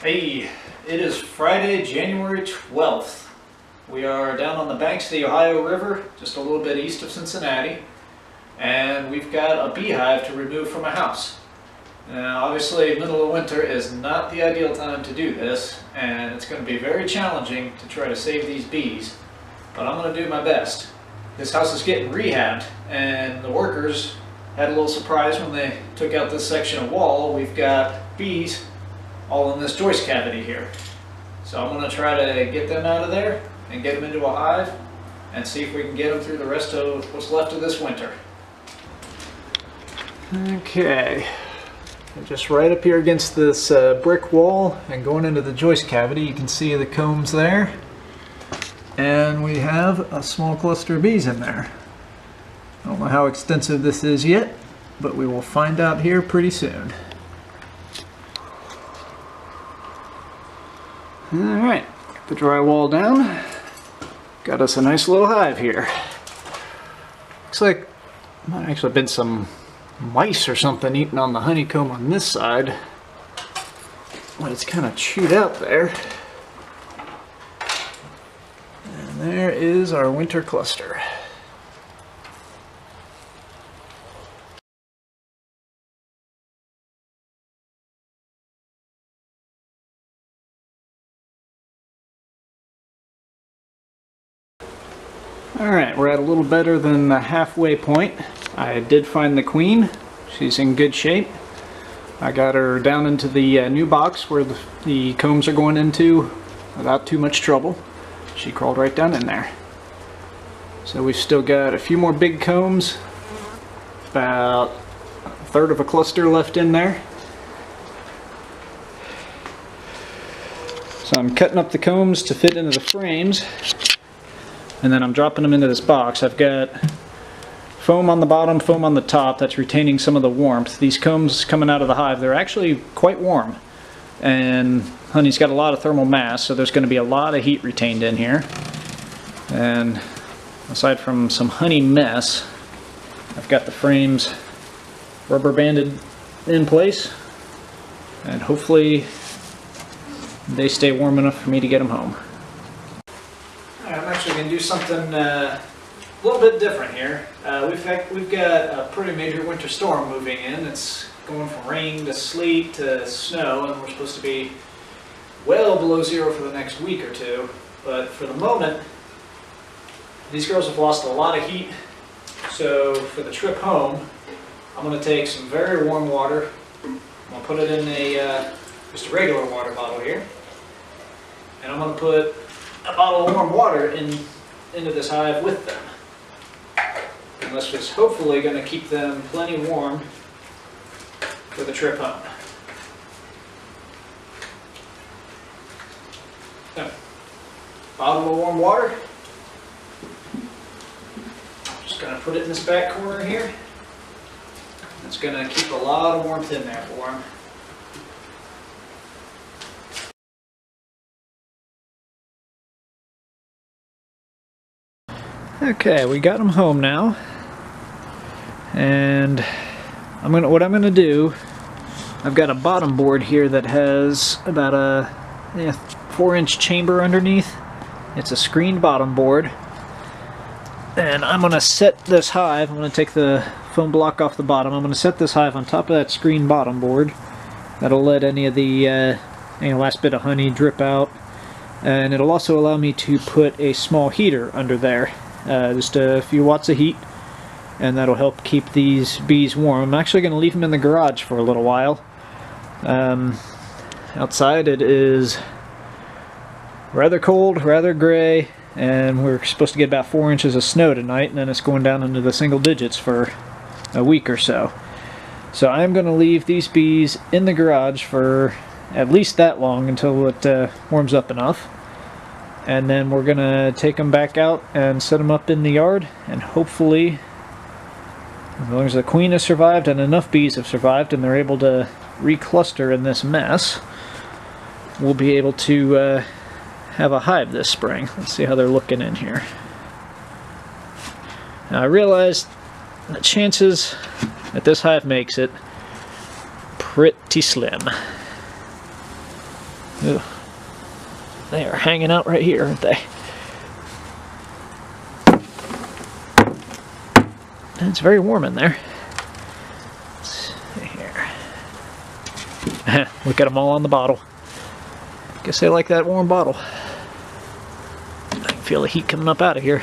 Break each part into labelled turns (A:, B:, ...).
A: Hey, it is Friday, January 12th. We are down on the banks of the Ohio River, just a little bit east of Cincinnati, and we've got a beehive to remove from a house. Now, obviously, middle of winter is not the ideal time to do this, and it's going to be very challenging to try to save these bees, but I'm going to do my best. This house is getting rehabbed, and the workers had a little surprise when they took out this section of wall. We've got bees all in this joist cavity here. So I'm going to try to get them out of there and get them into a hive and see if we can get them through the rest of what's left of this winter. Okay, just right up here against this brick wall and going into the joist cavity, you can see the combs there. And we have a small cluster of bees in there. I don't know how extensive this is yet, but we will find out here pretty soon. Alright, got the drywall down. Got us a nice little hive here. Looks like there might actually have been some mice or something eating on the honeycomb on this side. But it's kind of chewed out there. And there is our winter cluster. Alright, we're at a little better than the halfway point. I did find the queen. She's in good shape. I got her down into the new box where the combs are going into without too much trouble. She crawled right down in there. So we've still got a few more big combs. About a third of a cluster left in there. So I'm cutting up the combs to fit into the frames. And then I'm dropping them into this box. I've got foam on the bottom, foam on the top that's retaining some of the warmth. These combs coming out of the hive, they're actually quite warm. And honey's got a lot of thermal mass, so there's going to be a lot of heat retained in here. And aside from some honey mess, I've got the frames rubber banded in place. And hopefully they stay warm enough for me to get them home. I'm actually going to do something a little bit different here. We've got a pretty major winter storm moving in. It's going from rain to sleet to snow, and we're supposed to be well below zero for the next week or two. But for the moment, these girls have lost a lot of heat. So for the trip home, I'm going to take some very warm water. I'm going to put it in just a regular water bottle here. And I'm going to put a bottle of warm water into this hive with them. And this is hopefully going to keep them plenty warm for the trip home. So, bottle of warm water. Just going to put it in this back corner here. It's going to keep a lot of warmth in there for them. Okay, we got them home now, and what I'm gonna do, I've got a bottom board here that has about a 4-inch chamber underneath. It's a screened bottom board, and I'm gonna set this hive. I'm gonna take the foam block off the bottom. I'm gonna set this hive on top of that screened bottom board. That'll let any of the last bit of honey drip out, and it'll also allow me to put a small heater under there. Just a few watts of heat, and that'll help keep these bees warm. I'm actually going to leave them in the garage for a little while. Outside it is rather cold, rather gray, and we're supposed to get about 4 inches of snow tonight, and then it's going down into the single digits for a week or so. So I'm going to leave these bees in the garage for at least that long until it warms up enough. And then we're going to take them back out and set them up in the yard, and hopefully, as long as the queen has survived and enough bees have survived and they're able to recluster in this mess, we'll be able to have a hive this spring. Let's see how they're looking in here. Now I realized the chances that this hive makes it pretty slim. Ugh. They are hanging out right here, aren't they? And it's very warm in there. Let's see here. Look at them all on the bottle. Guess they like that warm bottle. I can feel the heat coming up out of here.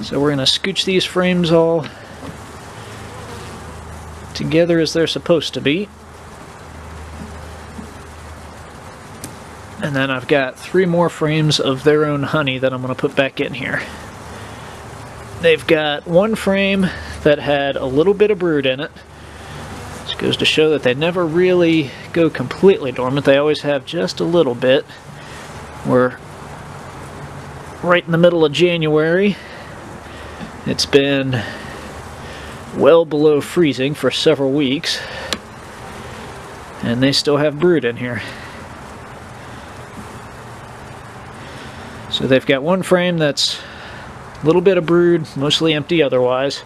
A: So we're going to scooch these frames all together as they're supposed to be. And then I've got 3 more frames of their own honey that I'm going to put back in here. They've got one frame that had a little bit of brood in it. This goes to show that they never really go completely dormant. They always have just a little bit. We're right in the middle of January. It's been well below freezing for several weeks. And they still have brood in here. So they've got one frame that's a little bit of brood, mostly empty otherwise.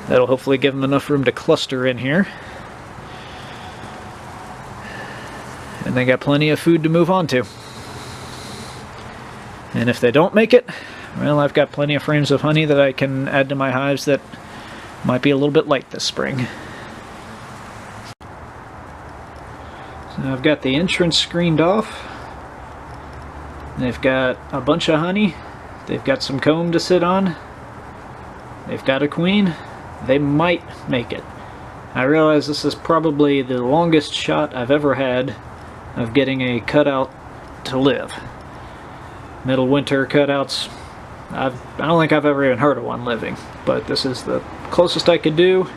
A: That'll hopefully give them enough room to cluster in here. And they got plenty of food to move on to. And if they don't make it, well, I've got plenty of frames of honey that I can add to my hives that might be a little bit light this spring. So I've got the entrance screened off. They've got a bunch of honey. They've got some comb to sit on. They've got a queen. They might make it. I realize this is probably the longest shot I've ever had of getting a cutout to live. Middle winter cutouts, I don't think I've ever even heard of one living, but this is the closest I could do,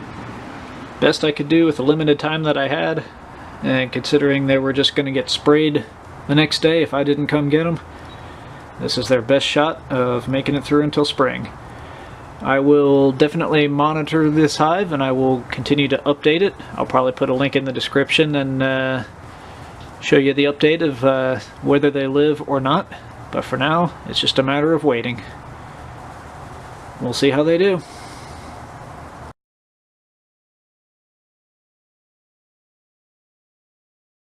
A: best I could do with the limited time that I had, and considering they were just going to get sprayed the next day if I didn't come get them, this is their best shot of making it through until spring. I will definitely monitor this hive and I will continue to update it. I'll probably put a link in the description and show you the update of whether they live or not. But for now, it's just a matter of waiting. We'll see how they do.